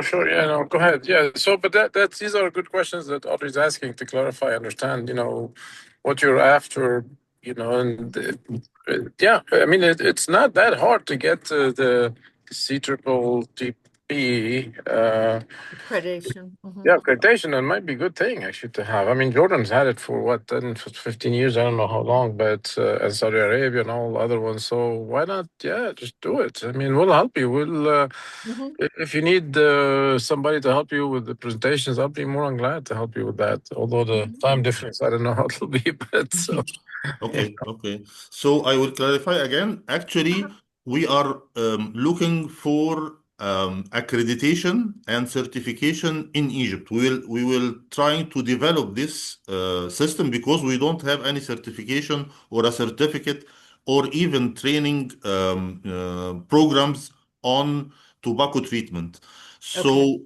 sure. Yeah, no, go ahead. Yeah. So, but these are good questions that Audrey is asking to clarify, understand, what you're after, and yeah, I mean, it's not that hard to get the C triple TP. Accreditation. Yeah, accreditation, it might be a good thing actually to have. I mean, Jordan's had it for what, 10, 15 years, I don't know how long, but and Saudi Arabia and all the other ones. So why not? Yeah, just do it. I mean, we'll help you. If you need somebody to help you with the presentations, I'll be more than glad to help you with that. Although the time difference, I don't know how it'll be, but so. Okay. So I will clarify again. Actually, we are looking for accreditation and certification in Egypt. We will try to develop this system because we don't have any certification or a certificate or even training programs on tobacco treatment. So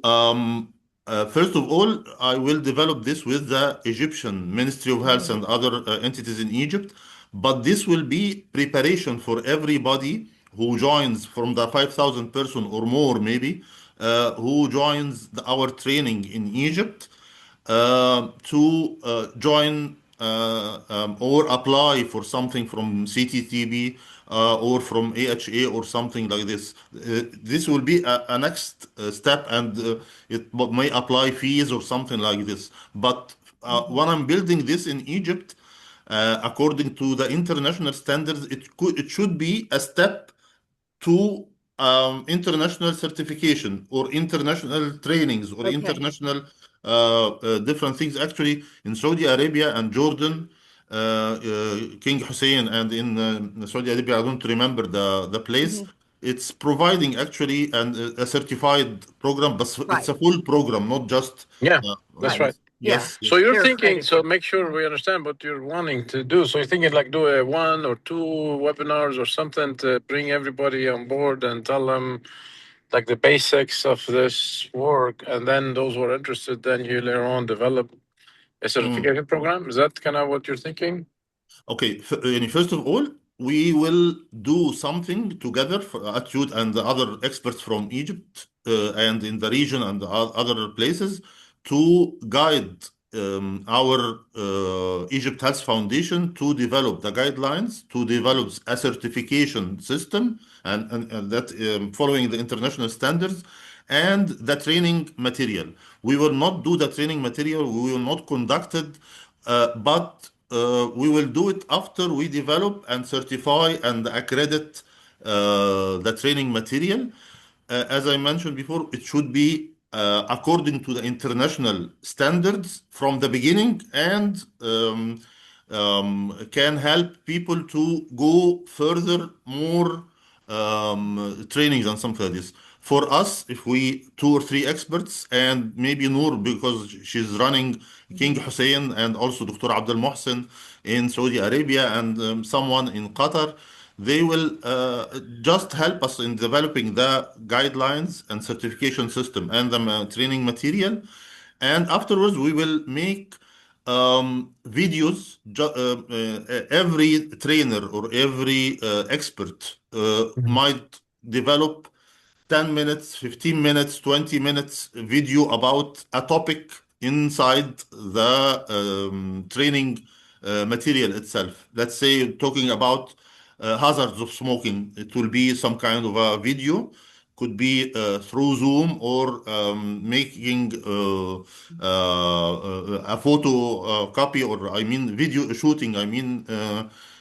first of all, I will develop this with the Egyptian Ministry of Health and other entities in Egypt. But this will be preparation for everybody who joins from the 5,000 person or more, maybe, who joins our training in Egypt to join or apply for something from CTTB or from AHA or something like this. This will be a next step, and it may apply fees or something like this. But when I'm building this in Egypt, according to the international standards, it should be a step to international certification or international trainings or international different things. Actually, in Saudi Arabia and Jordan, King Hussein, and in Saudi Arabia, I don't remember the place. It's providing actually a certified program, but it's a full program, not just. Yeah, that's right. Yes. So you're thinking, so make sure we understand what you're wanting to do. So you're thinking like do a 1 or 2 webinars or something to bring everybody on board and tell them like the basics of this work. And then those who are interested, then you later on develop a certification program. Is that kind of what you're thinking? Okay. First of all, we will do something together for Attitude and the other experts from Egypt and in the region and the other places to guide our Egypt Health Foundation to develop the guidelines, to develop a certification system, and that following the international standards, and the training material. We will not do the training material, we will not conduct it, but we will do it after we develop and certify and accredit the training material. As I mentioned before, it should be according to the international standards from the beginning, and can help people to go further, more trainings and something like this. For us, if we 2 or 3 experts, and maybe Noor, because she's running King Hussein, and also Dr. Abdul Mohsen in Saudi Arabia, and someone in Qatar, they will just help us in developing the guidelines and certification system and the training material. And afterwards, we will make videos. Every trainer or every expert might develop 10 minutes, 15 minutes, 20 minutes video about a topic inside the training material itself. Let's say talking about hazards of smoking. It will be some kind of a video, could be through Zoom, or making a photo copy, or I mean video shooting, I mean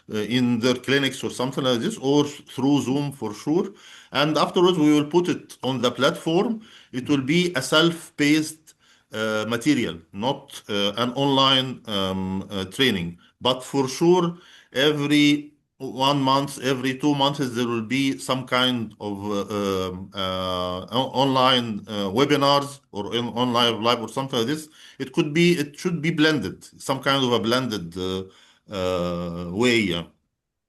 in their clinics or something like this, or through Zoom for sure. And afterwards, we will put it on the platform. It will be a self-paced material, not an online training. But for sure, every 1 month, every 2 months, there will be some kind of online webinars or online live or something like this. It should be blended, some kind of a blended way. Yeah.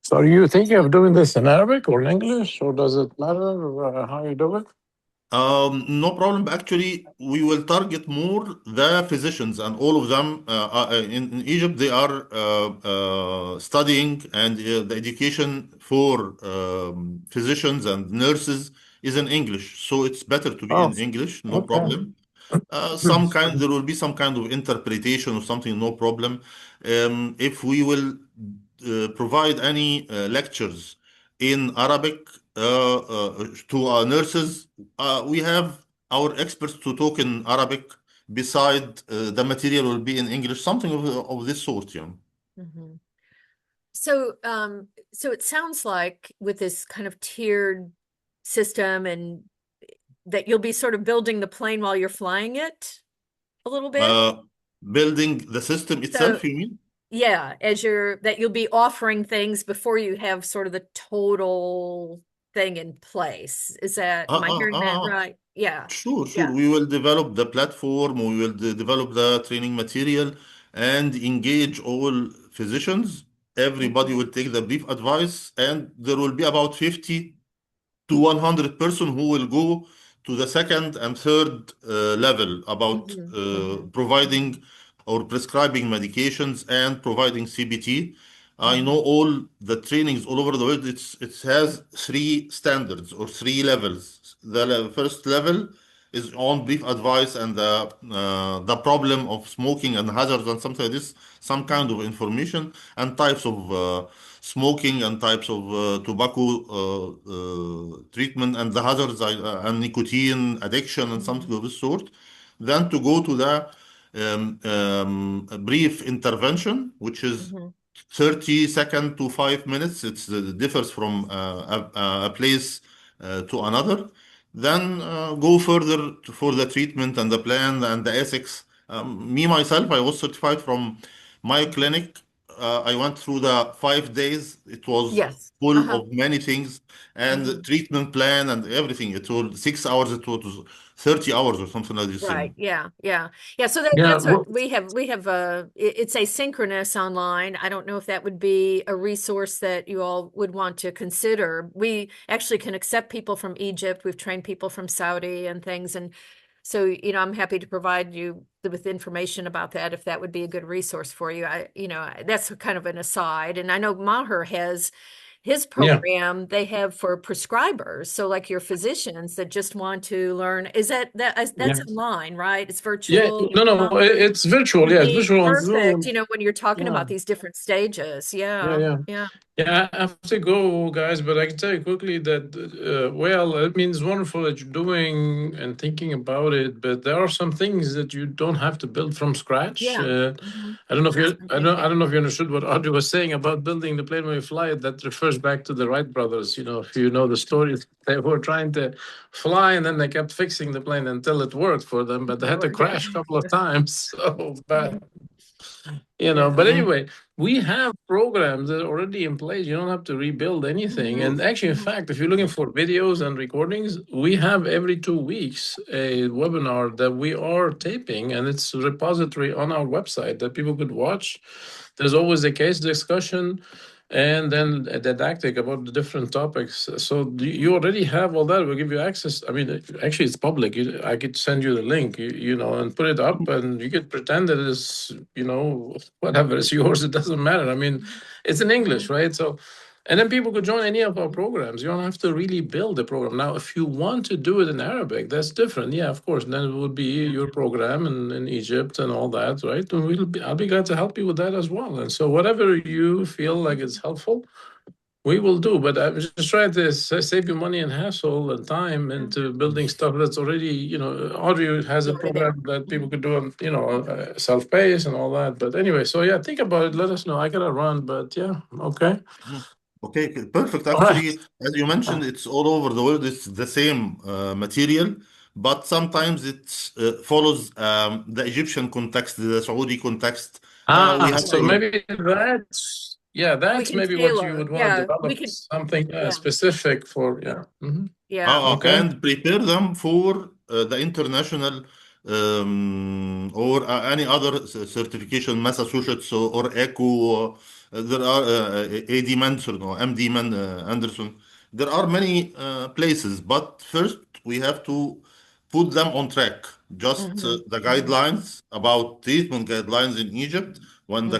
So are you thinking of doing this in Arabic or in English, or does it matter how you do it? No problem. Actually, we will target more the physicians, and all of them in Egypt, they are studying, and the education for physicians and nurses is in English, so it's better to be Oh, in English, no okay. problem. There will be some kind of interpretation or something, no problem. If we will provide any lectures in Arabic to our nurses, we have our experts to talk in Arabic. Beside the material will be in English, something of this sort, you know. Mm-hmm. So it sounds like with this kind of tiered system, and that you'll be sort of building the plane while you're flying it a little bit. Building the system itself, you mean? Yeah, that you'll be offering things before you have sort of the total thing in place. Am I hearing that right? Yeah. Sure. Yeah. We will develop the platform, we will develop the training material and engage all physicians. Everybody will take the brief advice, and there will be about 50 to 100 person who will go to the second and third level about providing or prescribing medications and providing CBT. I know all the trainings all over the world. It has 3 standards or 3 levels. The first level is on brief advice and the problem of smoking and hazards and something like this, some kind of information and types of smoking and types of tobacco treatment and the hazards and nicotine addiction and something of this sort. Then to go to the brief intervention, which is 30 seconds to 5 minutes. It differs from a place to another. Then go further for the treatment and the plan and the ethics. Me, myself, I was certified from my clinic. I went through the 5 days. It was full of many things and the treatment plan and everything. It was 6 hours. It was 30 hours or something like this. Right. Yeah. So that's what we have. It's asynchronous online. I don't know if that would be a resource that you all would want to consider. We actually can accept people from Egypt. We've trained people from Saudi and things. And so, I'm happy to provide you with information about that if that would be a good resource for you. That's kind of an aside. And I know Maher has his program they have for prescribers. So like your physicians that just want to learn, that's online, right? It's virtual. Yeah, no, it's virtual. Yeah, it's virtual on Perfect. Zoom. When you're talking about these different stages. Yeah. Yeah, I have to go, guys, but I can tell you quickly that, it means wonderful that you're doing and thinking about it, but there are some things that you don't have to build from scratch. Yeah. I don't know if you understood what Audrey was saying about building the plane when you fly it. That refers back to the Wright brothers. If you know the story, they were trying to fly and then they kept fixing the plane until it worked for them, but they had to crash a couple of times. So bad. But anyway, we have programs that are already in place. You don't have to rebuild anything. And actually, in fact, if you're looking for videos and recordings, we have every 2 weeks a webinar that we are taping, and it's a repository on our website that people could watch. There's always a case discussion and then a didactic about the different topics. So you already have all that. We'll give you access. I mean, actually, it's public. I could send you the link, and put it up, and you could pretend that it's, whatever is yours. It doesn't matter. I mean, it's in English, right? So, and then people could join any of our programs. You don't have to really build a program. Now, if you want to do it in Arabic, that's different. Yeah, of course. Then it would be your program in Egypt and all that, right? And I'll be glad to help you with that as well. And so whatever you feel like is helpful, we will do. But I'm just trying to save you money and hassle and time into building stuff that's already, Audrey has a program that people could do, self-paced and all that. But anyway, so yeah, think about it. Let us know. I gotta run, but yeah, okay. Okay, perfect. Actually, as you mentioned, it's all over the world. It's the same material, but sometimes it follows the Egyptian context, the Saudi context. So maybe that's maybe what you would want to develop, something specific for, and prepare them for the international or any other certification, Massachusetts or ECHO. There are AD Manson or MD Anderson. There are many places, but first we have to put them on track. Just the guidelines about treatment guidelines in Egypt. When the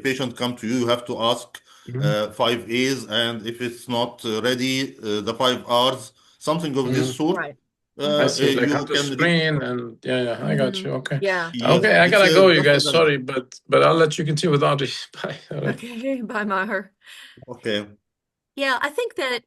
patient comes to you, you have to ask 5 A's, and if it's not ready, the 5 R's. something of this sort. Right. I see, like You on the can screen, and I got you. Okay. Yeah. yes, Okay, I it's gotta go, you just guys. like Sorry, but I'll let you continue with Audrey. Bye. All right. Okay. Bye, Maher. okay. Yeah, I think that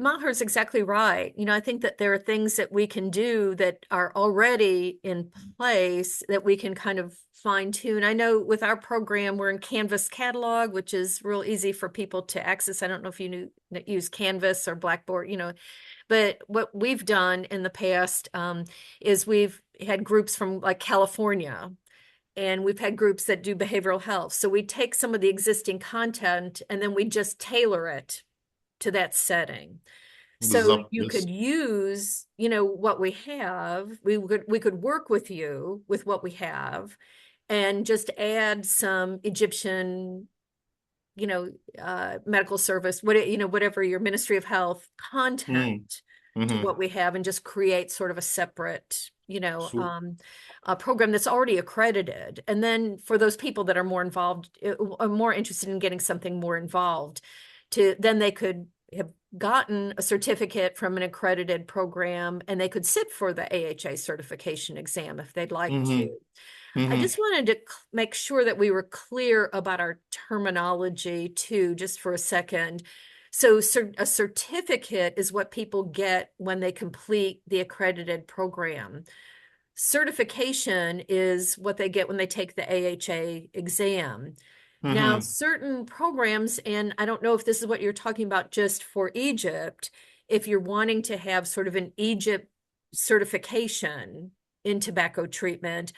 Maher's exactly right. I think that there are things that we can do that are already in place that we can kind of fine tune. I know with our program, we're in Canvas Catalog, which is real easy for people to access. I don't know if you use Canvas or Blackboard, but what we've done in the past is we've had groups from like California, and we've had groups that do behavioral health. So we take some of the existing content and then we just tailor it to that setting. So بالظبط. you Yes. could use, what we have. We could work with you with what we have and just add some Egyptian, medical service, whatever your Ministry of Health content to what we have, and just create sort of a separate, a program that's already accredited. And then for those people that are more involved, are more interested in getting something more involved, then they could have gotten a certificate from an accredited program, and they could sit for the AHA certification exam if they'd like to. I just wanted to make sure that we were clear about our terminology too, just for a second. So a certificate is what people get when they complete the accredited program. Certification is what they get when they take the AHA exam. Now, certain programs, and I don't know if this is what you're talking about just for Egypt, if you're wanting to have sort of an Egypt certification in tobacco treatment,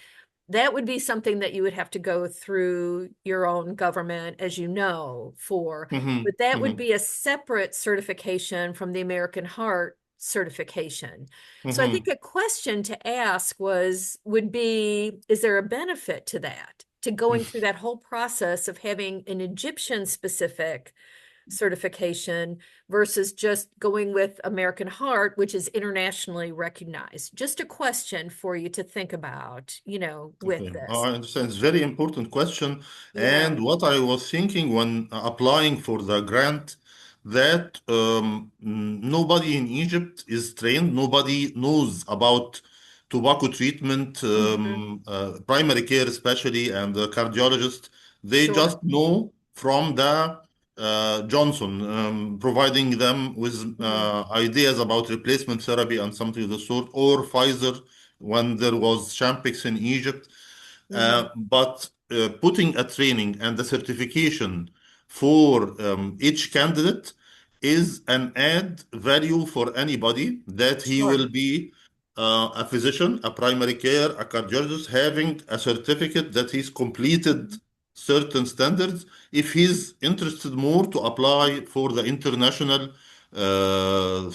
that would be something that you would have to go through your own government, as you know, for. But that would be a separate certification from the American Heart certification. So I think a question to ask would be, is there a benefit to that, to going through that whole process of having an Egyptian specific certification versus just going with American Heart, which is internationally recognized? Just a question for you to think about, with Okay. this. I understand. It's a very important question. Yeah. And what I was thinking when applying for the grant, that nobody in Egypt is trained, nobody knows about tobacco treatment, primary care especially, and the cardiologist. They Sure. just know from the Johnson providing them with ideas about replacement therapy and something of the sort, or Pfizer when there was Champix in Egypt. But putting a training and a certification for each candidate is an add value for anybody, that he Sure. will be a physician, a primary care, a cardiologist, having a certificate that he's completed certain standards. If he's interested more to apply for the international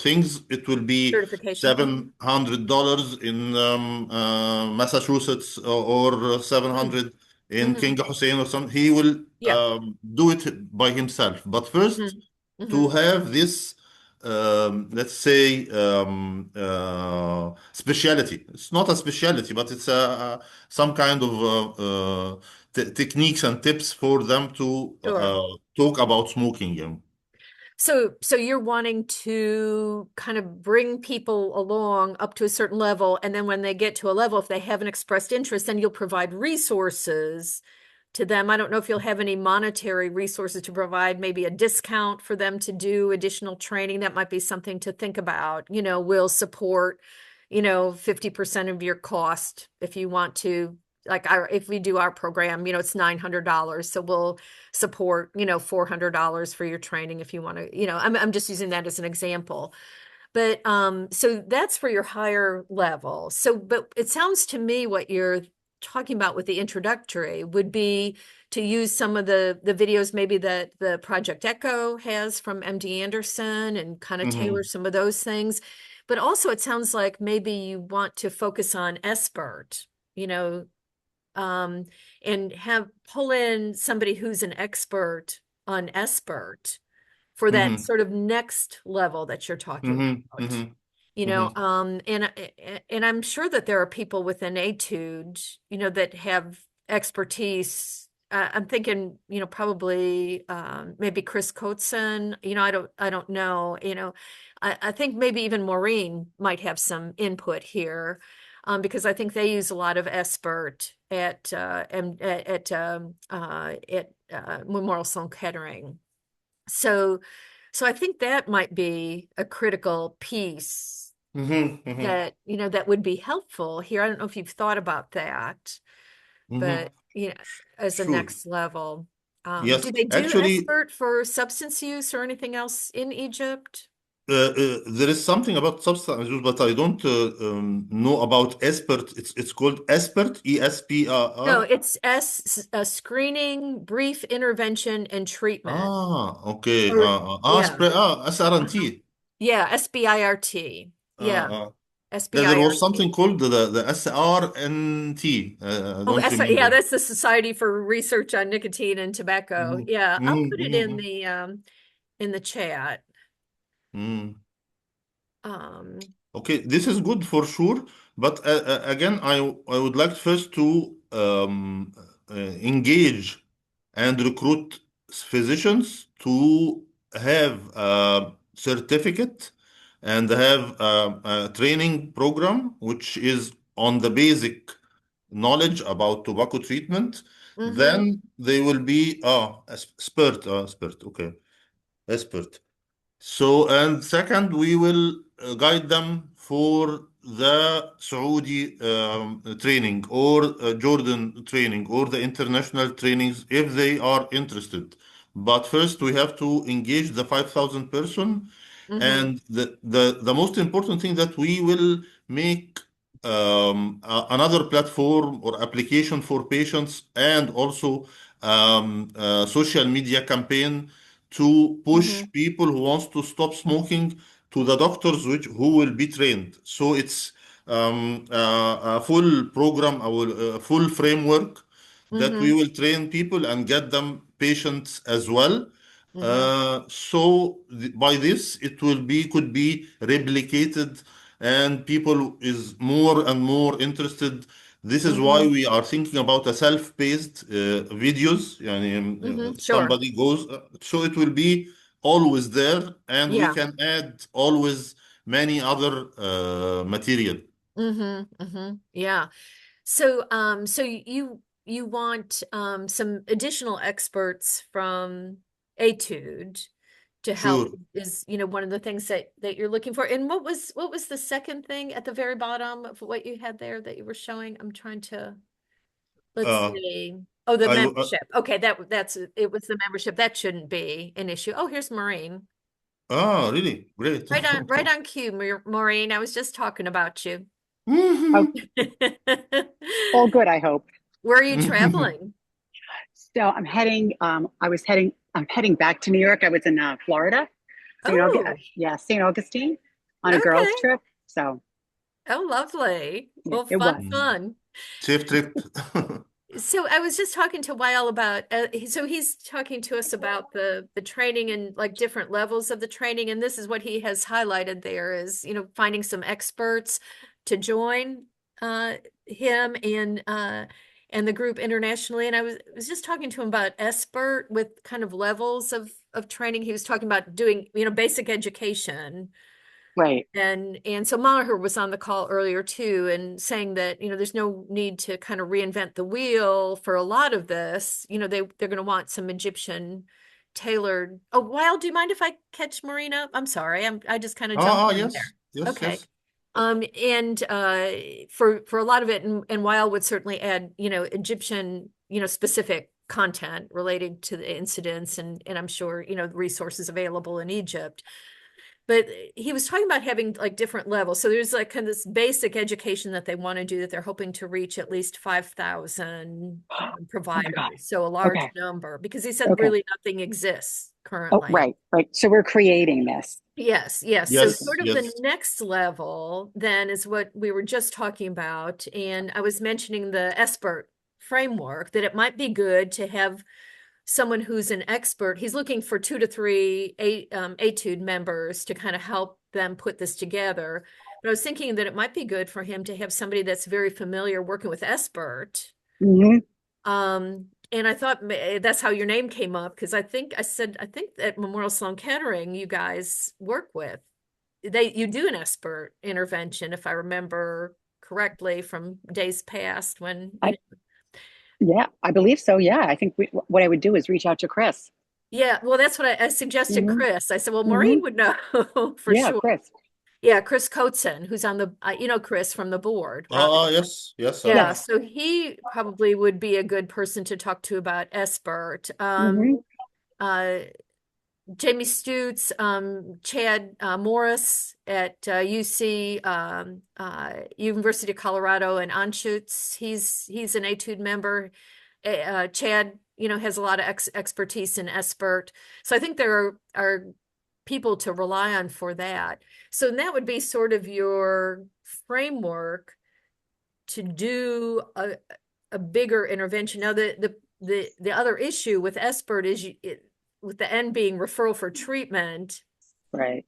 things, it will be Certification. $700 in Massachusetts, or 700 in King Hussein or something. He will do it by himself. But first, to have this, let's say, specialty. It's not a specialty, but it's some kind of techniques and tips for them to Sure. talk about smoking. Yeah. So you're wanting to kind of bring people along up to a certain level, and then when they get to a level, if they haven't expressed interest, then you'll provide resources to them. I don't know if you'll have any monetary resources to provide, maybe a discount for them to do additional training. That might be something to think about. We'll support, 50% of your cost if you want to. Like if we do our program, it's $900. So we'll support, $400 for your training if you want to, I'm just using that as an example. But so that's for your higher level. So, but it sounds to me what you're talking about with the introductory would be to use some of the videos maybe that the Project Echo has from MD Anderson, and kind of tailor some of those things. But also it sounds like maybe you want to focus on expert, and pull in somebody who's an expert on expert for that sort of next level that you're talking about. And I'm sure that there are people within Etude, that have expertise. I'm thinking, probably maybe Chris Coatson, I don't know, I think maybe even Maureen might have some input here, because I think they use a lot of expert at Memorial Sloan Kettering. So I think that might be a critical piece that, you know, that would be helpful here. I don't know if you've thought about that, but you know, as a Sure. next level. Yes, Do they do actually, expert for substance use or anything else in Egypt? there is something about substance use, but I don't know about expert. It's called expert, ESPR. No, it's screening, brief intervention, and treatment. Okay. Yeah. SRNT. Yeah, SBIRT. Yeah, There was SBIRT. something called the SRNT. I Oh, don't yeah, remember. that's the Society for Research on Nicotine and Tobacco. Yeah, I'll put it in the chat. Okay, this is good for sure. But again, I would like first to engage and recruit physicians to have a certificate and have a training program which is on the basic knowledge about tobacco treatment. Then they will be expert, okay, expert. So, and second, we will guide them for the Saudi training or Jordan training or the international trainings if they are interested. But first, we have to engage the 5,000 person. And the most important thing that we will make another platform or application for patients and also social media campaign to push people who wants to stop smoking to the doctors who will be trained. So it's a full program, a full framework that we will train people and get them patients as well. So by this, it could be replicated, and people is more and more interested. This is why we are thinking about a self-paced videos. يعني, Sure. somebody goes, so it will be always there, and we Yeah. can add always many other material. Yeah. So, so you want some additional experts from Etude to help Sure. is, you know, one of the things that you're looking for. And what was the second thing at the very bottom of what you had there that you were showing? I'm trying to, let's see. Oh, the membership. Okay, it was the membership. That shouldn't be an issue. Oh, here's Maureen. Really? Great. Right on cue, Maureen. I was just talking about you. Oh, all good, I hope. Where are you traveling? So I'm heading back to New York. I was in Florida. St. Augustine on a girls trip. So lovely. Well, it was fun. Safe trip. So I was just talking to Weil about, so he's talking to us about the training and like different levels of the training. And this is what he has highlighted there is, you know, finding some experts to join him and the group internationally. And I was just talking to him about expert with kind of levels of training. He was talking about doing, you know, basic education. right. And so Maher was on the call earlier too, and saying that, you know, there's no need to kind of reinvent the wheel for a lot of this. You know, they're going to want some Egyptian tailored. Oh, Weil, do you mind if I catch Maureen up? I'm sorry, I just kind of jumped in there. Yes, Okay. yes. And for a lot of it, and Weil would certainly add, you know, Egyptian, you know, specific content relating to the incidents, and I'm sure, you know, resources available in Egypt. But he was talking about having like different levels. So there's like kind of this basic education that they want to do that they're hoping to reach at least 5,000 providers. So a large number, because he said really nothing exists currently. Oh, right. So we're creating this. Yes. So sort of the next level then is what we were just talking about. And I was mentioning the expert framework, that it might be good to have someone who's an expert. He's looking for 2 to 3 Etude members to kind of help them put this together. But I was thinking that it might be good for him to have somebody that's very familiar working with expert. And I thought that's how your name came up, because I think at Memorial Sloan Kettering you guys work with you do an SBIRT intervention, if I remember correctly from days past when. Yeah, I believe so. Yeah, I think what I would do is reach out to Chris. Yeah, well, that's what I suggested, Chris. I said, well, Maureen would know for sure. Chris. Yeah, Chris Coatson, who's on the, Chris from the board. Yes. Yeah, so he probably would be a good person to talk to about SBIRT. Jamie Stutz, Chad Morris at UC, University of Colorado, and Anschutz. He's an Etude member. Chad, has a lot of expertise in SBIRT. So I think there are people to rely on for that. So that would be sort of your framework to do a bigger intervention. Now, the other issue with SBIRT is with the end being referral for treatment, right?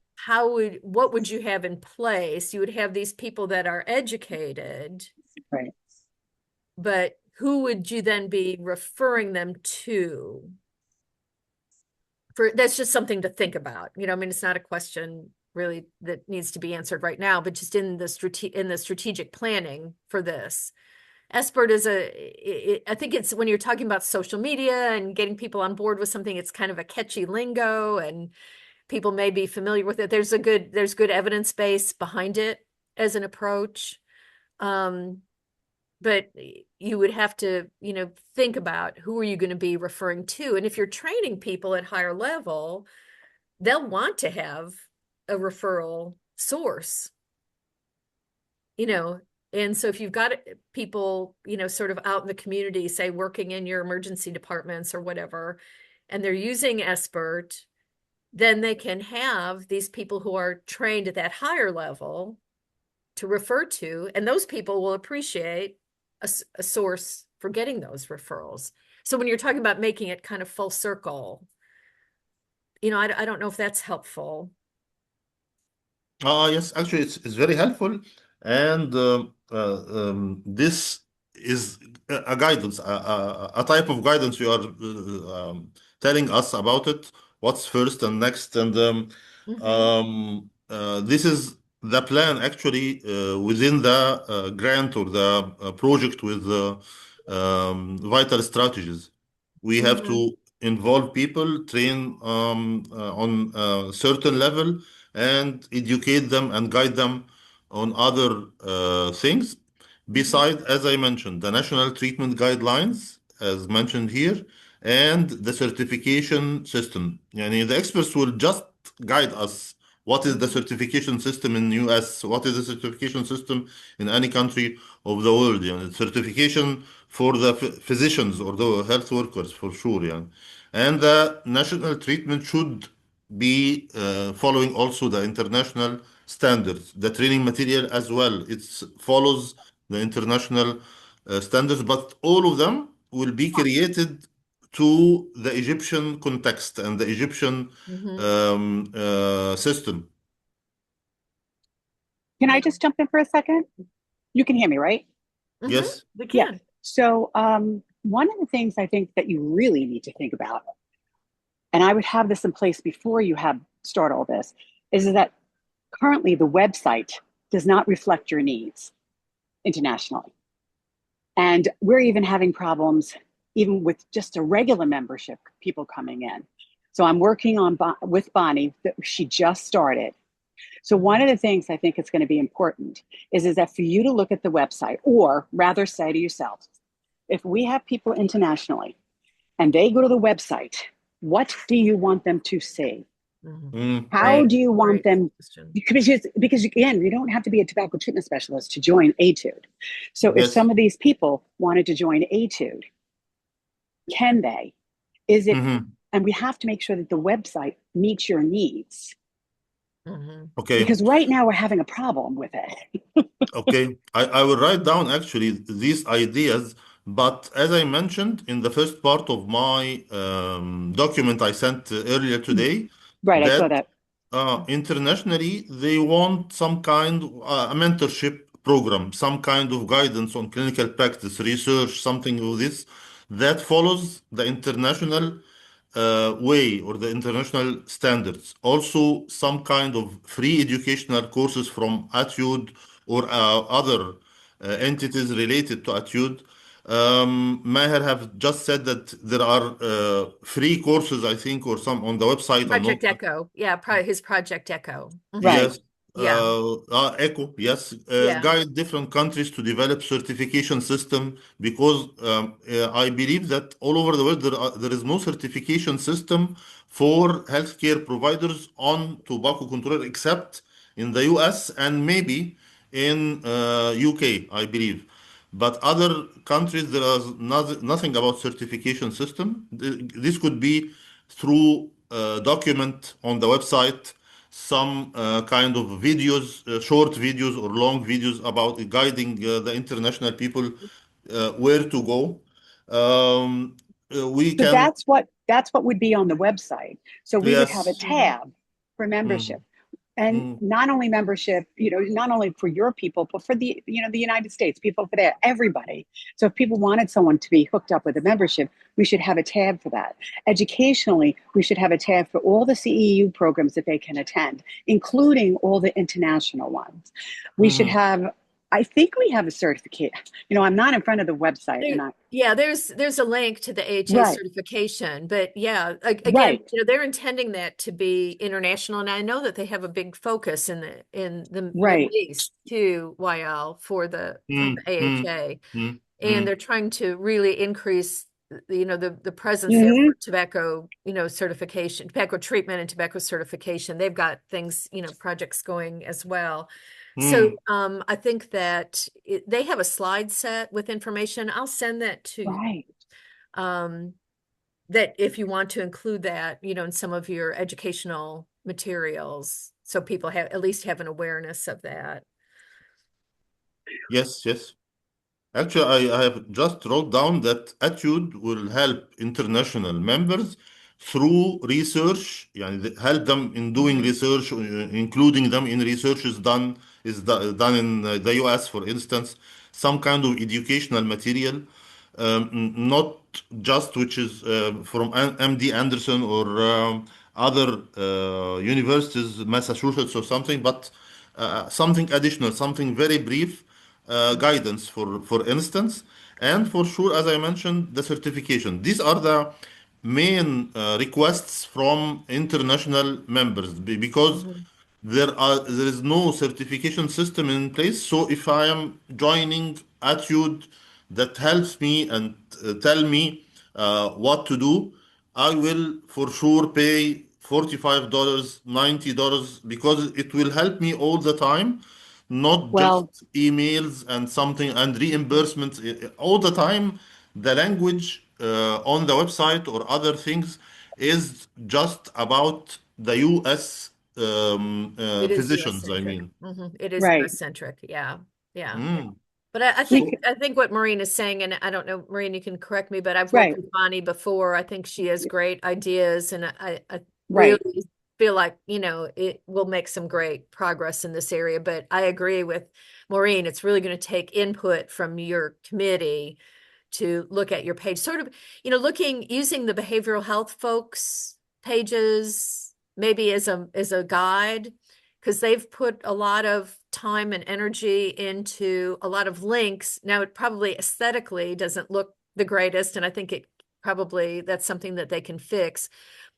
What would you have in place? You would have these people that are educated, right? But who would you then be referring them to? That's just something to think about. It's not a question really that needs to be answered right now, but just in the strategic planning for this. SBIRT is I think it's when you're talking about social media and getting people on board with something, it's kind of a catchy lingo and people may be familiar with it. There's good evidence base behind it as an approach. But you would have to, think about who are you going to be referring to? And if you're training people at higher level, they'll want to have a referral source, And so if you've got people, sort of out in the community, say working in your emergency departments or whatever, and they're using SBIRT, then they can have these people who are trained at that higher level to refer to, and those people will appreciate a source for getting those referrals. So when you're talking about making it kind of full circle, I don't know if that's helpful. Yes, actually, it's very helpful. And this is a guidance, a type of guidance you are telling us about it, what's first and next. And this is the plan actually within the grant or the project with vital strategies. We have to involve people, train on a certain level, and educate them and guide them on other things. Besides, as I mentioned, the national treatment guidelines, as mentioned here, and the certification system. The experts will just guide us. What is the certification system in the US? What is the certification system in any country of the world? Certification for the physicians or the health workers, for sure. And the national treatment should be following also the international standards. The training material as well, it follows the international standards, but all of them will be created to the Egyptian context and the Egyptian system. Can I just jump in for a second? You can hear me, right? Yes. We can. Yeah. So one of the things I think that you really need to think about, and I would have this in place before you start all this, is that currently the website does not reflect your needs internationally. And we're even having problems even with just a regular membership, people coming in. So I'm working on with Bonnie, she just started. So one of the things I think is going to be important is that for you to look at the website, or rather say to yourselves, if we have people internationally and they go to the website, what do you want them to see? How do you want them? Because again, you don't have to be a tobacco treatment specialist to join Etude. So if some of these people wanted to join Etude, can they? Is it? And we have to make sure that the website meets your needs. Okay. Because right now we're having a problem with it. Okay. I will write down actually these ideas, but as I mentioned in the first part of my document I sent earlier today, right, I saw that. Internationally, they want some kind of a mentorship program, some kind of guidance on clinical practice, research, something of this that follows the international way or the international standards. Also, some kind of free educational courses from Atud or other entities related to Atud. Maher have just said that there are free courses, I think, or some on the website. Project Echo. Yeah, his Project Echo. Right. Yes. ECHO, yes, Yeah. guide different countries to develop certification system, because I believe that all over the world there is no certification system for healthcare providers on tobacco control except in the US and maybe in UK, I believe. But other countries, there is nothing about certification system. This could be through document on the website, some kind of videos, short videos or long videos about guiding the international people where to go. We So can, that's what would be on the website. So we would have a yes. tab for membership. And not only membership, not only for your people, but for the United States, people for there, everybody. So if people wanted someone to be hooked up with a membership, we should have a tab for that. Educationally, we should have a tab for all the CEU programs that they can attend, including all the international ones. We should have, I think we have a certificate. I'm not in front of the website. There's a link to the AHA certification, but again, they're intending that to be international, and I know that they have a big focus in the Middle East too, YL for the AHA, and they're trying to really increase the presence there for tobacco certification, tobacco treatment and tobacco certification. They've got things, projects going as well. So I think that they have a slide set with information. I'll send that to you. That if you want to include that, in some of your educational materials, so people at least have an awareness of that. Yes. Actually, I have just wrote down that Atud will help international members through research, help them in doing research, including them in researches done in the US, for instance, some kind of educational material, not just which is from MD Anderson or other universities, Massachusetts or something, but something additional, something very brief, guidance, for instance, and for sure, as I mentioned, the certification. These are the main requests from international members, because there is no certification system in place. So if I am joining Atud that helps me and tell me what to do, I will for sure pay $45, $90, because it will help me all the time, not just emails and something and reimbursements all the time. The language on the website or other things is just about the US physicians, I mean. It is US-centric, yeah. But I think what Maureen is saying, and I don't know, Maureen, you can correct me, but I've worked with Bonnie before. I think she has great ideas, and I really feel like, it will make some great progress in this area. But I agree with Maureen, it's really going to take input from your committee to look at your page, sort of, using the behavioral health folks pages maybe as a guide, because they've put a lot of time and energy into a lot of links. Now, it probably aesthetically doesn't look the greatest, and I think that's something that they can fix.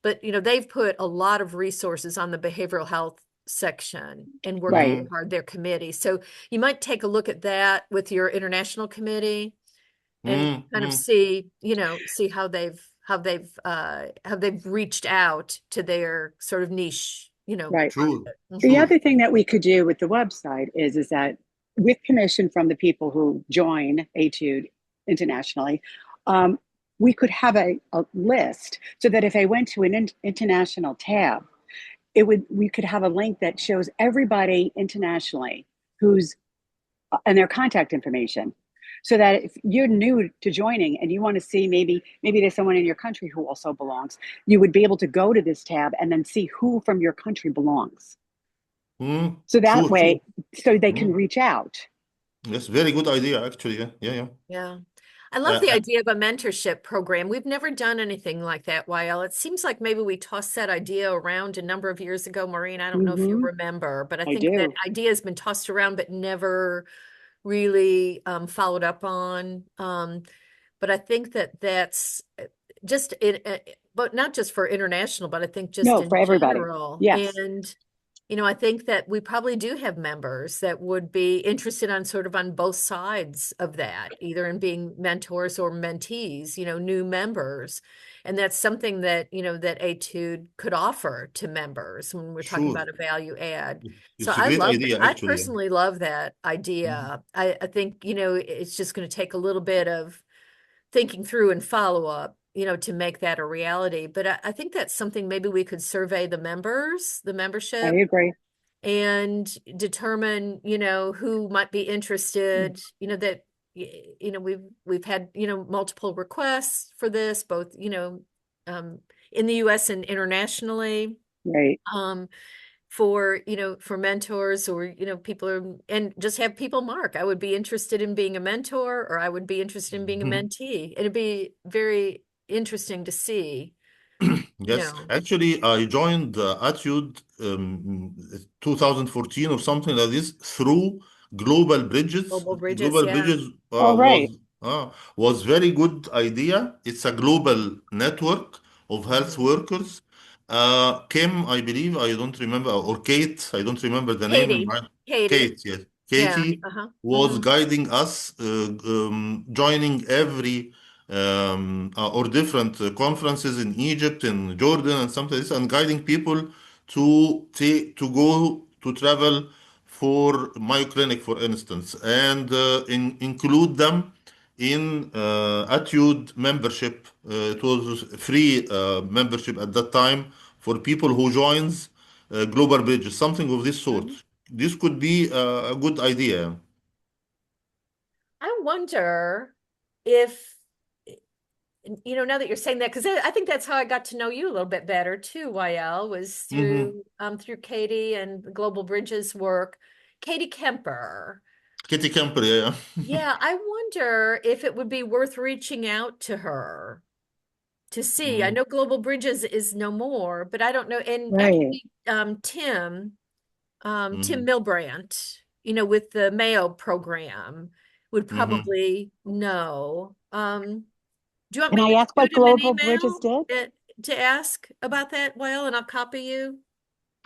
But, they've put a lot of resources on the behavioral health section and working hard, their committee. So you might take a look at that with your international committee and kind of see how they've reached out to their sort of niche, True. The other thing that we could do with the website is that, with permission from the people who join Etude internationally, we could have a list, so that if I went to an international tab, we could have a link that shows everybody internationally and their contact information, so that if you're new to joining and you want to see maybe there's someone in your country who also belongs, you would be able to go to this tab and then see who from your country belongs. So that way, so they can reach out. Yes, very good idea, actually. Yeah. I love the Uh, idea of a mentorship program. We've never done anything like that, Wael. It seems like maybe we tossed that idea around a number of years ago, Maureen. I don't know if you remember, but I I think that do. idea has been tossed around but never really followed up on. But I think that that's just but not just for international, but I think just No, in for everybody. general. Yes. And I think that we probably do have members that would be interested on sort of on both sides of that, either in being mentors or mentees, new members. And that's something that, that Etude could offer to members when we're talking sure. about a value add. So It's a great idea, I actually. personally love that Mhm. idea. I think, it's just going to take a little bit of thinking through and follow up, to make that a reality. But I think that's something maybe we could survey the I membership, agree. and determine, who might be interested, that, we've had, multiple requests for this, both, in the US and internationally, Right. for, for mentors, or, people and just have people mark, I would be interested in being a mentor, or I would be interested in being a mentee. It'd be very interesting to see, Yes, actually, I joined Attitude 2014 or something like this through Global Bridges. global bridges. Global Yeah. Bridges Oh, right. was very good idea. It's a global network of health workers. Kim, I believe, I don't remember, or Kate, I don't remember the name. Katie. Kate, yes. Yeah. Katie Uh-huh. was guiding us, joining every or different conferences in Egypt, in Jordan, and something like this, and guiding people to go to travel for my clinic, for instance, and include them in Attitude membership. It was free membership at that time for people who joins Global Bridges, something of this sort. This could be a good idea. I wonder if, now that you're saying that, because I think that's how I got to know you a little bit better too, YL, was Mhm. through Katie and Global Bridges work. Katie Kemper. Kitty Kemper, yeah. Yeah, I wonder if it would be worth reaching out to her to see. I know Global Bridges is no more, but I don't know. And Right. actually, Tim Milbrandt, with the Mayo program, would probably know. Do you want Can me I to ask what shoot him an Global Bridges email did? to ask about that, Well, and I'll copy you?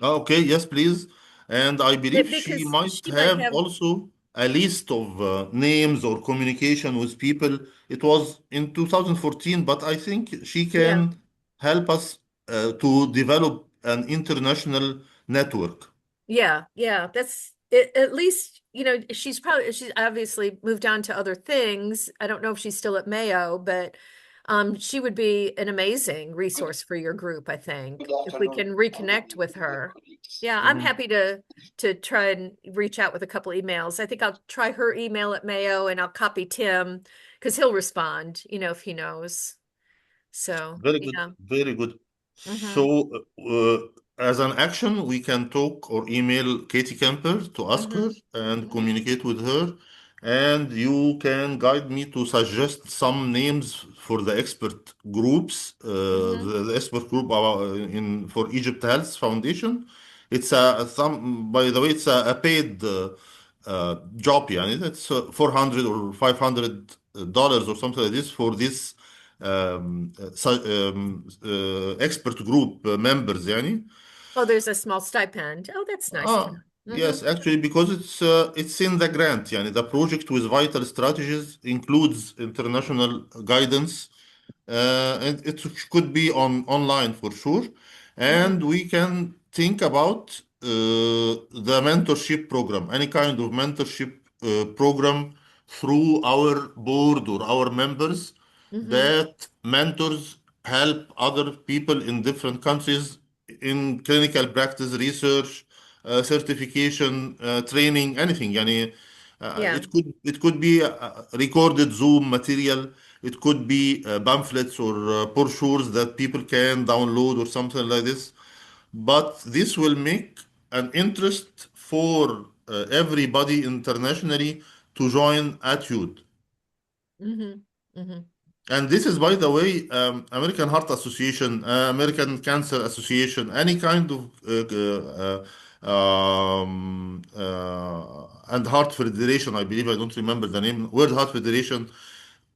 Okay, yes, please. And I believe she Because might she might have have, also a list of names or communication with people. It was in 2014, but I think she yeah, can help us to develop an international network. yeah. That's it, at least, she's obviously moved on to other things. I don't know if she's still at Mayo, but she would be an amazing resource for your group, I think, if we can reconnect with her. Yeah, I'm Mhm. happy to try and reach out with a couple emails. I think I'll try her email at Mayo, and I'll copy Tim because he'll respond, if he knows. So, Very good, yeah. very good. Mm-hmm. So, as an action, we can talk or email Katie Kemper to ask her and communicate with her. And you can guide me to suggest some names for the expert groups, the expert group in for Egypt Health Foundation. It's by the way, it's a paid job. Yeah, it's 400 or $500 or something like this for this expert group members يعني. Oh, there's a small stipend. Oh, that's nice to know. Yes, actually, because it's in the grant يعني. The project with vital strategies includes international guidance, and it could be online for sure. And we can think about the mentorship program, any kind of mentorship program through our board or our members, that mentors help other people in different countries in clinical practice, research, certification, training, anything. يعني, Yeah. it could be recorded Zoom material. It could be pamphlets or brochures that people can download or something like this. But this will make an interest for everybody internationally to join Attitude. And this is, by the way, American Heart Association, American Cancer Association, any kind of and Heart Federation, I believe, I don't remember the name, World Heart Federation,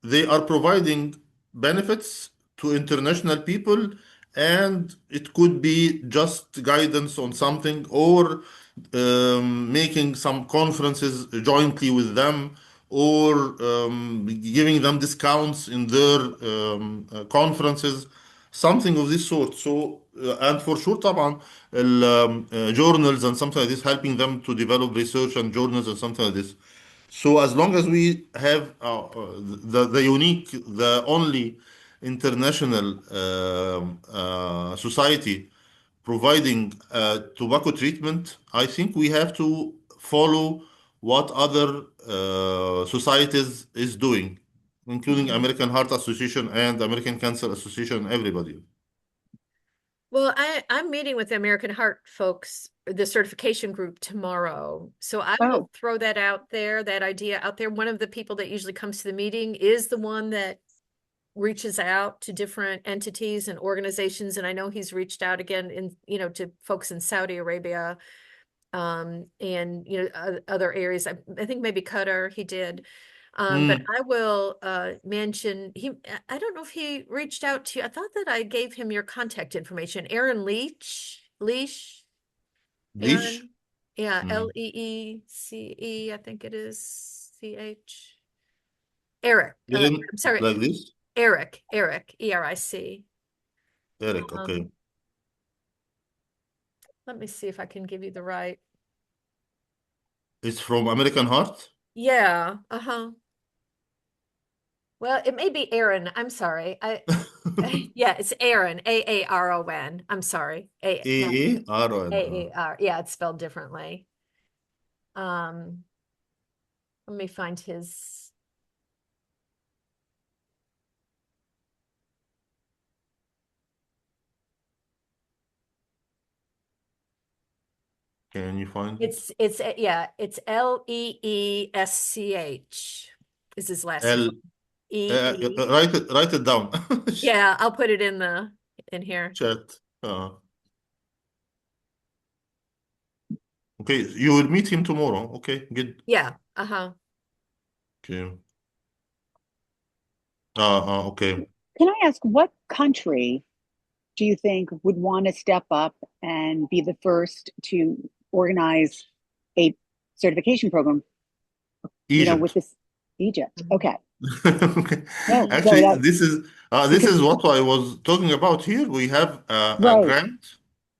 they are providing benefits to international people, and it could be just guidance on something, or making some conferences jointly with them, or giving them discounts in their conferences, something of this sort. So, and for sure, طبعا, journals and something like this, helping them to develop research and journals and something like this. So as long as we have the unique, the only international society providing tobacco treatment, I think we have to follow what other societies is doing, including American Heart Association and American Cancer Association, everybody. Well, I'm meeting with the American Heart folks, the certification group, tomorrow. So I will throw that out there, that idea out there. One of the people that usually comes to the meeting is the one that reaches out to different entities and organizations. And I know he's reached out again to folks in Saudi Arabia, and, other areas. I think maybe Qatar he did. But I will mention I don't know if he reached out to you. I thought that I gave him your contact information. Aaron Leach. Aaron, yeah, Leece, I think it is CH. Eric. I'm sorry. Like this? Eric, Eric. Eric, okay. Let me see if I can give you the right. It's from American Heart? Yeah, Well, it may be Aaron. I'm sorry. Yeah, it's Aaron, Aaron. I'm sorry. Aaron. Aar. Yeah, it's spelled differently. Let me find his. Can you find it? It's Leesch is his last name. Write it down. Yeah, I'll put it in here. Chat. Okay, you will meet him tomorrow. Okay, good. Yeah. Okay. Okay. Can I ask, what country do you think would want to step up and be the first to organize a certification program? Egypt. With this Egypt. Okay. Okay. No, actually, this is what I was talking about here. We have a grant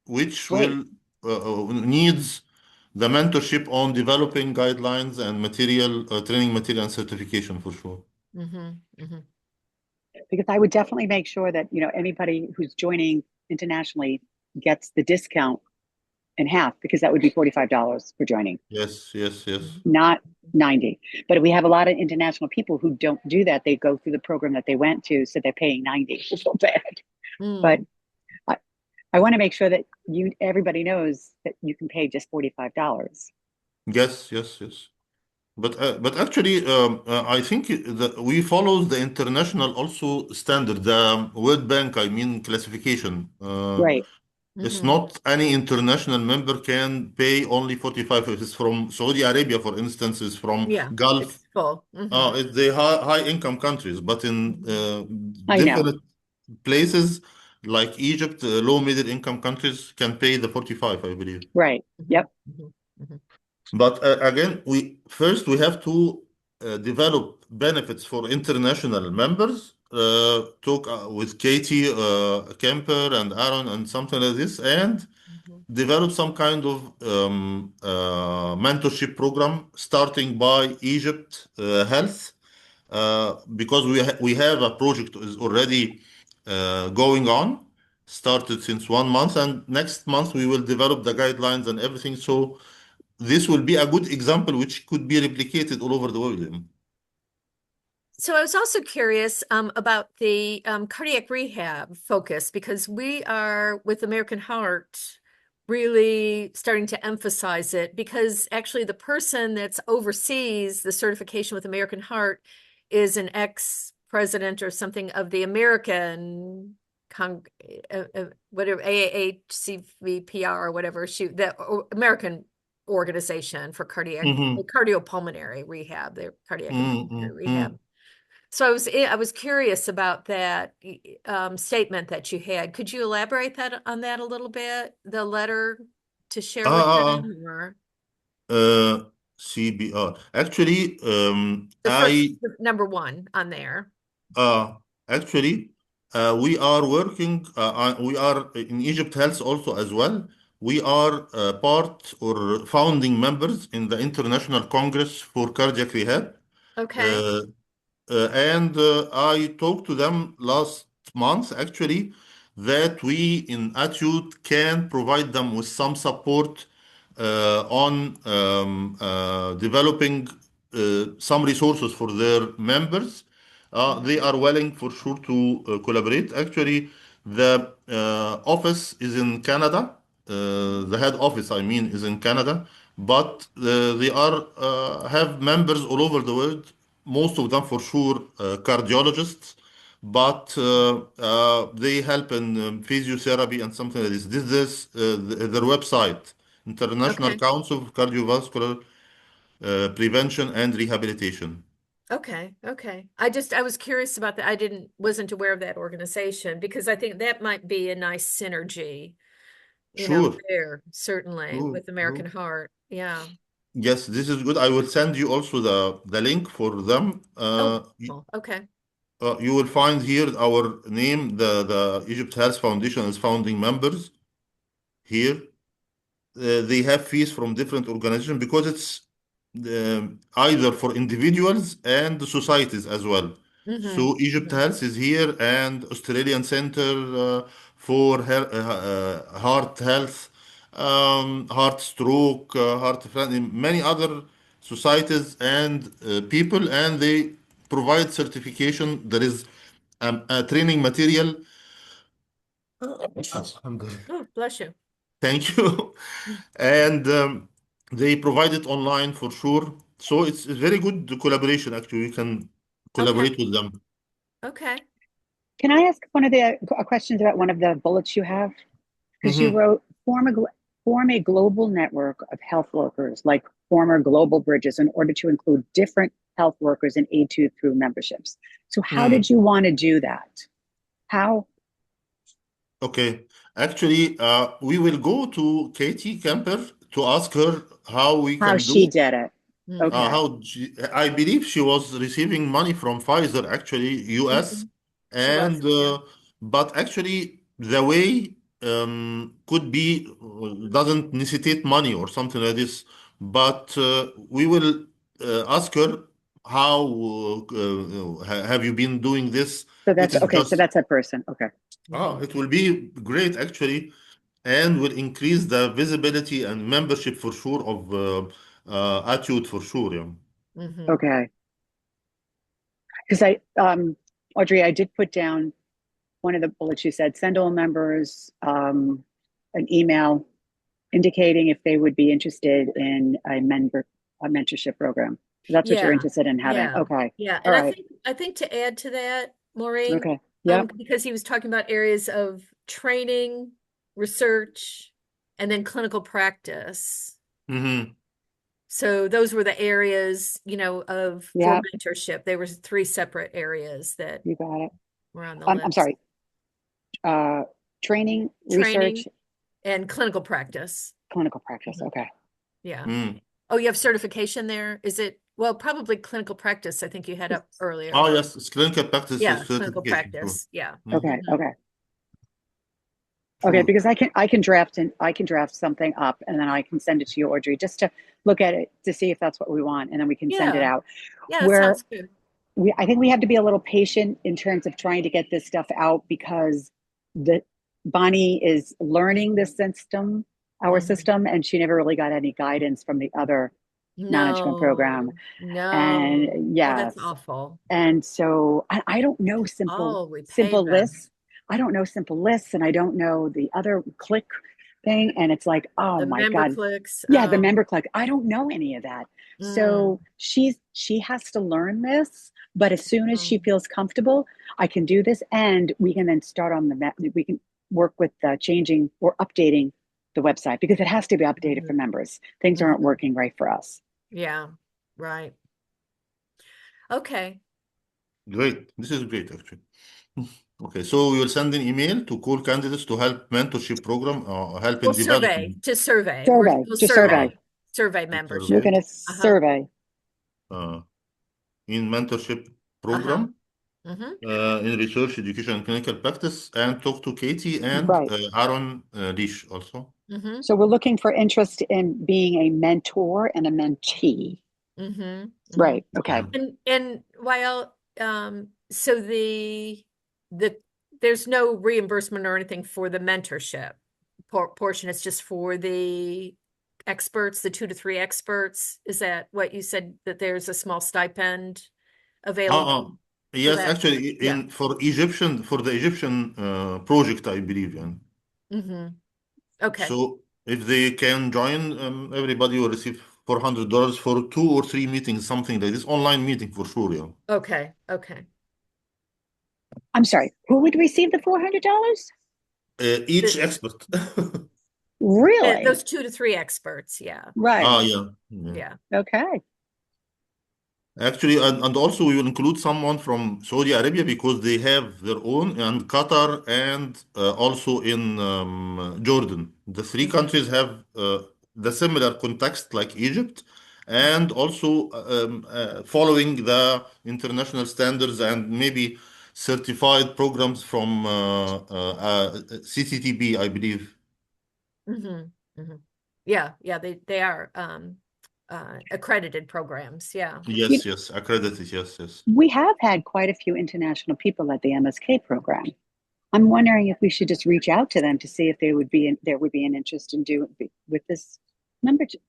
which will needs the mentorship on developing guidelines and material, training material and certification for sure. Because I would definitely make sure that anybody who's joining internationally gets the discount in half, because that would be $45 for joining. Yes. Not 90. But we have a lot of international people who don't do that. They go through the program that they went to, so they're paying 90. It's so bad. But I want to make sure that everybody knows that you can pay just $45. Yes. But actually, I think that we follow the international also standard, the World Bank, classification. Right. It's not any international member can pay only 45. If it's from Saudi Arabia, for instance, is from Gulf. It's full. It's the high income countries, but in different places like Egypt, low middle income countries can pay the 45, I believe. Right. Yep. But again, we have to develop benefits for international members. Talk with Katie Kemper and Aaron and something like this, and develop some kind of mentorship program, starting by Egypt Health, because we have a project is already going on, started since 1 month, and next month we will develop the guidelines and everything. So this will be a good example which could be replicated all over the world. So I was also curious about the cardiac rehab focus, because we are, with American Heart, really starting to emphasize it, because actually the person that's oversees the certification with American Heart is an president or something of the American whatever AAHCVPR or whatever American organization for cardiopulmonary rehab, their cardiac rehab. So I was curious about that statement that you had. Could you elaborate on that a little bit? The letter to share with them, or CBR. Actually, the first, number one on there. Actually, we are working. We are in Egypt Health also as well. We are part or founding members in the International Congress for Cardiac Rehab. Okay. And I talked to them last month, actually, that we in Attitude can provide them with some support on developing some resources for their members. They are willing for sure to collaborate. Actually, the office is in Canada. The head office, I mean, is in Canada, but they are have members all over the world. Most of them, for sure, cardiologists, but they help in physiotherapy and something like this. This is their website, International Council of Cardiovascular Prevention and Rehabilitation. Okay. I was curious about that. Wasn't aware of that organization, because I think that might be a nice synergy, there, certainly, with American Heart. Yeah. Yes, this is good. I will send you also the link for them. Okay. You will find here our name, the Egypt Health Foundation as founding members here. They have fees from different organizations because it's either for individuals and societies as well. So Egypt Health is here, and Australian Center for Heart Health, Heart Stroke, Heart many other societies and people, and they provide certification. There is a training material. Oh, bless you. Thank you. And they provide it online for sure. So it's a very good collaboration, actually. We can collaborate with them. Okay. Can I ask one of the questions about one of the bullets you have? Because you wrote, form a global network of health workers, like former global bridges, in order to include different health workers in A2 through memberships. So how did you want to do that? How? Okay. Actually, we will go to Katie Kemper to ask her how we can How do she did it. Okay. I believe she was receiving money from Pfizer, actually, US. And but actually the way could be doesn't necessitate money or something like this. But we will ask her how have you been doing this? So that's okay. So that's a person. Okay. It will be great, actually, and will increase the visibility and membership for sure of Attitude for sure. Yeah. Okay. Because Audrey, I did put down one of the bullets you said, send all members an email indicating if they would be interested in a mentorship program. That's what you're interested in having. Okay. Yeah. And I think to add to that, Maureen, because he was talking about areas of training, research, and then clinical practice. So those were the areas, for mentorship. There was 3 separate areas that you got it. Were on the list. I'm sorry. Training, research, and clinical practice. Clinical practice. Okay. Yeah. Oh, you have certification there? Is it? Well, probably clinical practice. I think you had up earlier. Oh, yes, it's clinical practice. Yeah, clinical practice. Yeah. Okay. Okay, because I can draft something up, and then I can send it to you, Audrey, just to look at it to see if that's what we want, and then we can send it out. Yeah, that sounds good. I think we have to be a little patient in terms of trying to get this stuff out, because Bonnie is learning this system, our system, and she never really got any guidance from the other management program. And that's awful. And so I don't know simple lists. I don't know simple lists, and I don't know the other click thing. And it's like, oh my God. Clicks. Yeah, the member click. I don't know any of that. So she has to learn this, but as soon as she feels comfortable, I can do this, and we can then start on we can work with changing or updating the website, because it has to be updated for members. Things aren't working right for us. Yeah, right. Okay. Great. This is great, actually. Okay, so we will send an email to call candidates to help mentorship program help in We'll survey, development. to survey. Survey, We'll to survey. Survey We're membership. going to survey. In mentorship program, in research, education, and clinical practice, and talk to Katie and Right. Aaron Leash also. So we're looking for interest in being a mentor and a mentee. Right. Okay. And while so there's no reimbursement or anything for the mentorship portion. It's just for the experts, the 2 to 3 experts. Is that what you said, that there's a small stipend available? Yes, actually, for the Egyptian project, I believe. Okay. So if they can join, everybody will receive $400 for 2 or 3 meetings, something like this, online meeting for sure. Yeah. Okay. Okay. I'm sorry. Who would receive the $400? Each expert. Really? Those 2 to 3 experts. Yeah. Right. Yeah. Okay. Actually, and also we will include someone from Saudi Arabia, because they have their own, and Qatar, and also in Jordan. The 3 countries have the similar context like Egypt, and also following the international standards and maybe certified programs from CCTB, I believe. Yeah. They are accredited programs. Yeah. Yes, accredited. Yes. We have had quite a few international people at the MSK program. I'm wondering if we should just reach out to them to see if there would be an interest in doing with this membership.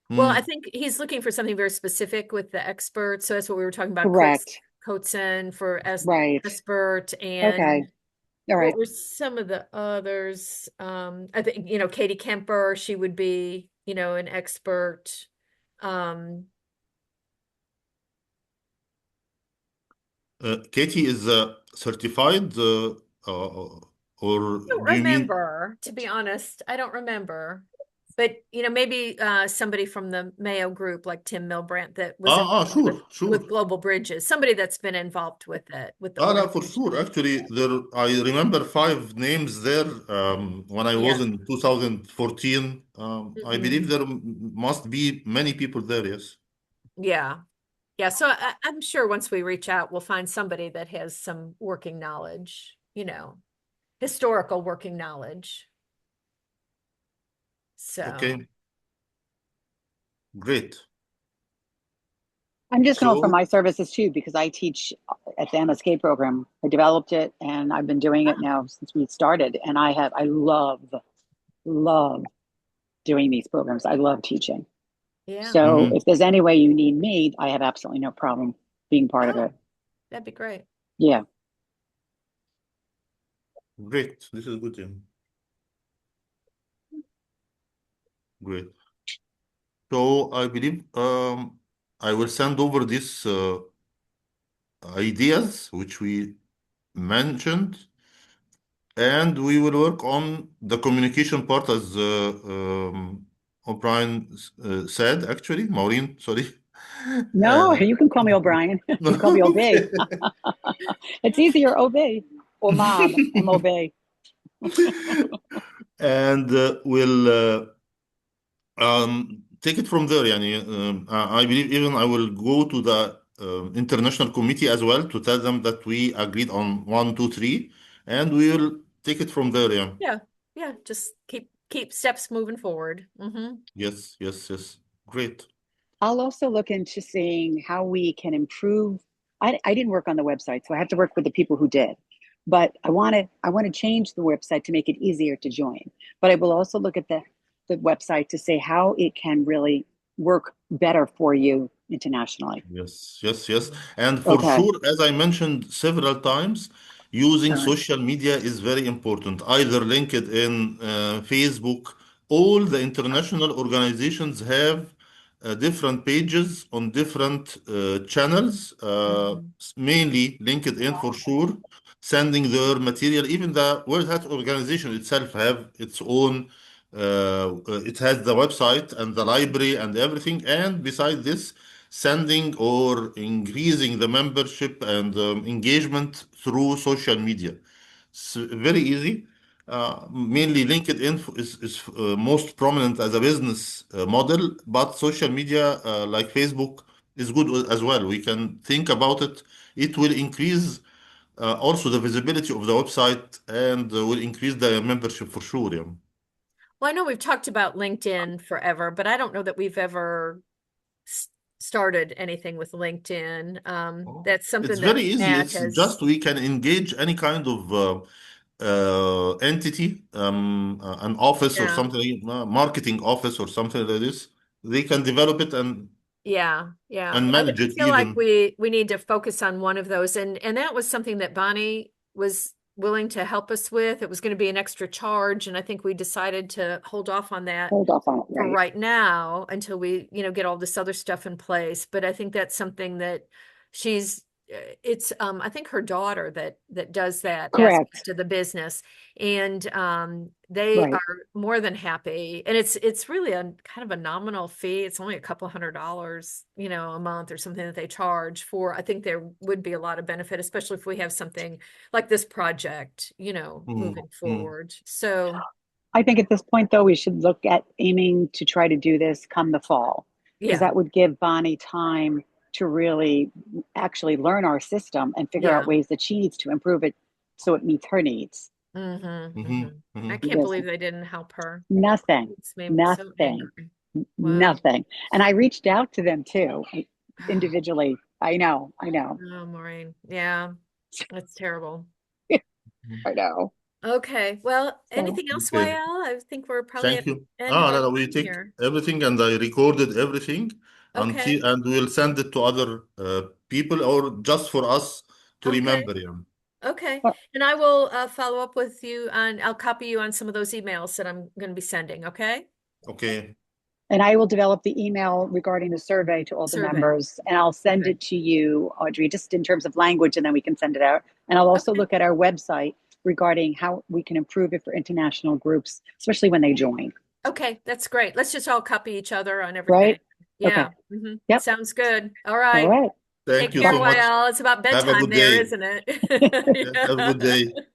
Well, I think he's looking for something very specific with the expert. So that's what we were talking about. Correct. Coatson for Right. expert. And okay. All right. what were some of the others? I think, Katie Kemper, she would be, an expert. Katie is certified, or I don't remember, to be honest. I don't remember. But, maybe somebody from the Mayo group, like Tim Milbrandt, that was sure. with Global Bridges, somebody that's been involved with it. For sure. Actually, I remember 5 names there when I was in 2014. I believe there must be many people there, yes. Yeah. So I'm sure once we reach out, we'll find somebody that has some working knowledge, historical working knowledge. So. Okay. Great. I'm just going to offer my services too, because I teach at the MSK program. I developed it, and I've been doing it now since we started. And I love doing these programs. I love teaching. Yeah. So if there's any way you need me, I have absolutely no problem being part of it. That'd be great. Yeah. Great. This is good. Great. So I believe I will send over these ideas which we mentioned, and we will work on the communication part, as O'Brien said. Actually, Maureen, sorry. No, you can call me O'Brien. You can call me OB. It's easier, OB or Mom, MOB. And we'll take it from there. I believe even I will go to the international committee as well to tell them that we agreed on 1, 2, 3, and we will take it from there. Yeah. Just keep steps moving forward. Yes. Great. I'll also look into seeing how we can improve. I didn't work on the website, so I have to work with the people who did. But I want to change the website to make it easier to join. But I will also look at the website to say how it can really work better for you internationally. Yes. And for sure, as I mentioned several times, using social media is very important. Either LinkedIn, Facebook, all the international organizations have different pages on different channels, mainly LinkedIn for sure, sending their material. Even the World Health Organization itself have its own, it has the website and the library and everything. And besides this, sending or increasing the membership and engagement through social media. It's very easy. Mainly LinkedIn is most prominent as a business model, but social media like Facebook is good as well. We can think about it. It will increase also the visibility of the website and will increase the membership for sure. Yeah. Well, I know we've talked about LinkedIn forever, but I don't know that we've ever started anything with LinkedIn. That's something It's that very easy. Matt It's has. just we can engage any kind of entity, an office or something, marketing office or something like this. They can develop it and manage I it feel like even. we need to focus on one of those, and that was something that Bonnie was willing to help us with. It was going to be an extra charge, and I think we decided to hold off on that for right now until we, get all this other stuff in place. But I think that's something that it's I think her daughter that does that aspect of the business, and they are more than happy. And it's really a kind of a nominal fee. It's only a couple $100, a month or something that they charge for. I think there would be a lot of benefit, especially if we have something like this project, moving forward. So I think at this point, though, we should look at aiming to try to do this come the fall, because that would give Bonnie time to really actually learn our system and figure out ways that she needs to improve it so it meets her needs. I can't believe they didn't help her. Nothing. And I reached out to them too, individually. I know. Oh, Maureen. Yeah, that's terrible. I know. Okay. Well, anything else, Wael? I think we're probably Thank you. at the end of we take here. everything and I recorded everything and we'll send it to other people or just for us to remember. Okay. And I will follow up with you I'll copy you on some of those emails that I'm going to be sending. Okay. Okay. And I will develop the email regarding the survey to all the members, and I'll send it to you, Audrey, just in terms of language, and then we can send it out. And I'll also look at our website regarding how we can improve it for international groups, especially when they join. Okay, that's great. Let's just all copy each other on everything. Right? Yeah. Yep. Sounds good. All right. All right. Thank you care, so much. Wael. It's about bedtime there, isn't it? Have a good day.